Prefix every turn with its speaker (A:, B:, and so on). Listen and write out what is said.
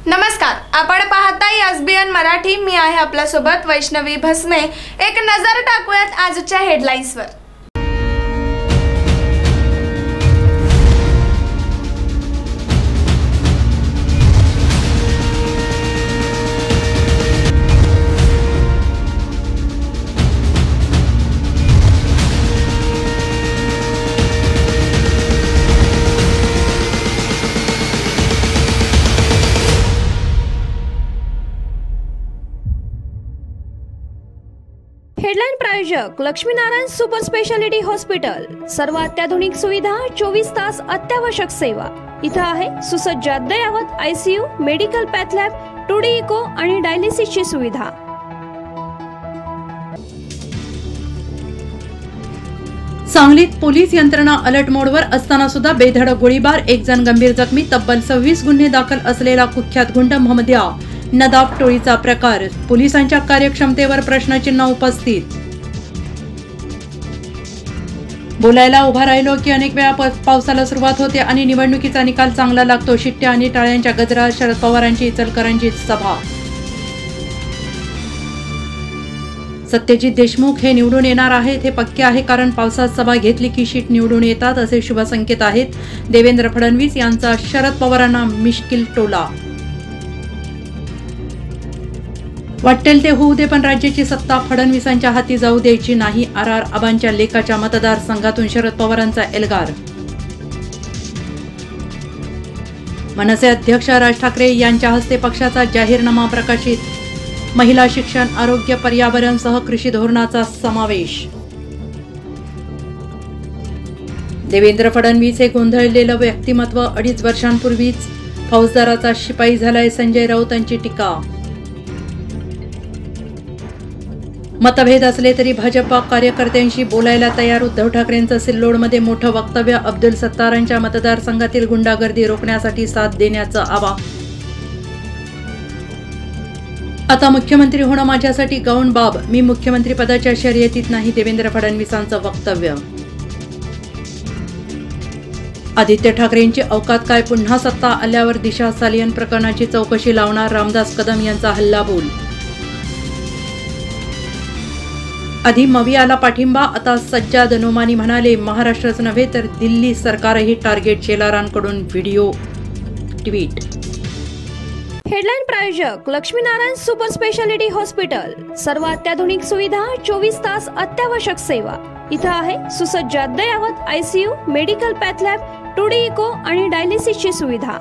A: नमस्कार, आपण पाहताय एसबीएन मराठी। मी आहे आपल्या सोबत वैष्णवी भस्मे। एक नजर टाकूयात आजच्या हेडलाईन्सवर।
B: हेडलाइन प्रायोजक लक्ष्मीनारायण सुपर स्पेशालिटी हॉस्पिटल। सर्व अत्याधुनिक सुविधा, 24 तास अत्यावश्यक सेवा। इथं आहे सुसज्ज अद्ययावत ICU, medical path lab, 2D echo आणि डायलिसिसची सुविधा।
C: सांगलीत पोलीस यंत्रणा अलर्ट मोडवर असताना सुद्धा बेधडक गोळीबार, एक जण गंभीर जखमी। तब्बल 26 गुन्हे दाखल असलेला कुख्यात गुंड मोहम्मदिया नदाब टोळीचा प्रकार। पोलिसांच्या कार्यक्षमतेवर प्रश्नचिन्ह उपस्थित। बोलायला उभा राहिलो की अनेक वेळा पावसाला सुरुवात होते आणि निवडणुकीचा निकाल चांगला लागतो। शिट्ट्या आणि टाळ्यांच्या गजरात शरद पवारांची इचलकरंजीत सभा। सत्यजित देशमुख हे निवडून येणार आहेत हे पक्के आहे, कारण पावसात सभा घेतली की शीट निवडून येतात असे शुभ संकेत आहेत। देवेंद्र फडणवीस यांचा शरद पवारांना मिश्किल टोला। वाटेल ते होऊ दे, पण राज्याची सत्ता फडणवीसांच्या हाती जाऊ द्यायची नाही। आर आबांच्या लेकाच्या मतदारसंघातून शरद पवारांचा एल्गार। मनसे अध्यक्ष राज ठाकरे यांच्या हस्ते पक्षाचा जाहीरनामा प्रकाशित। महिला शिक्षण, आरोग्य, पर्यावरण सह कृषी धोरणाचा समावेश। देवेंद्र फडणवीस हे गोंधळलेलं व्यक्तिमत्व, 2.5 वर्षांपूर्वीच फौजदाराचा शिपाई झालाय, संजय राऊतांची टीका। मतभेद असले तरी भाजपा कार्यकर्त्यांशी बोलायला तयार। उद्धव ठाकरेंचं सिल्लोडमध्ये मोठं वक्तव्य। अब्दुल सत्तारांच्या मतदारसंघातील गुंडागर्दी रोखण्यासाठी साथ देण्याचं आवाहन। आता मुख्यमंत्री होणं माझ्यासाठी गौण बाब, मी मुख्यमंत्री पदाच्या शर्यतीत नाही, देवेंद्र फडणवीसांचं वक्तव्य। आदित्य ठाकरेंची अवकात काय, पुन्हा सत्ता आल्यावर दिशा सालियन प्रकरणाची चौकशी लावणार, रामदास कदम यांचा हल्लाबोल। आधी मवियाला पाठिंबा, आता सज्जाद नोमानी म्हणाले महाराष्ट्रच नव्हे तर दिल्ली सरकारही टार्गेट। शेलारांकडून व्हिडिओ ट्विट।
B: हेडलाइन प्रायोजक लक्ष्मीनारायण सुपर स्पेशालिटी हॉस्पिटल। सर्व अत्याधुनिक सुविधा, 24 तास अत्यावश्यक सेवा। इथं आहे सुसज्ज अद्ययावत ICU, medical path lab, 2D echo आणि डायलिसिसची सुविधा।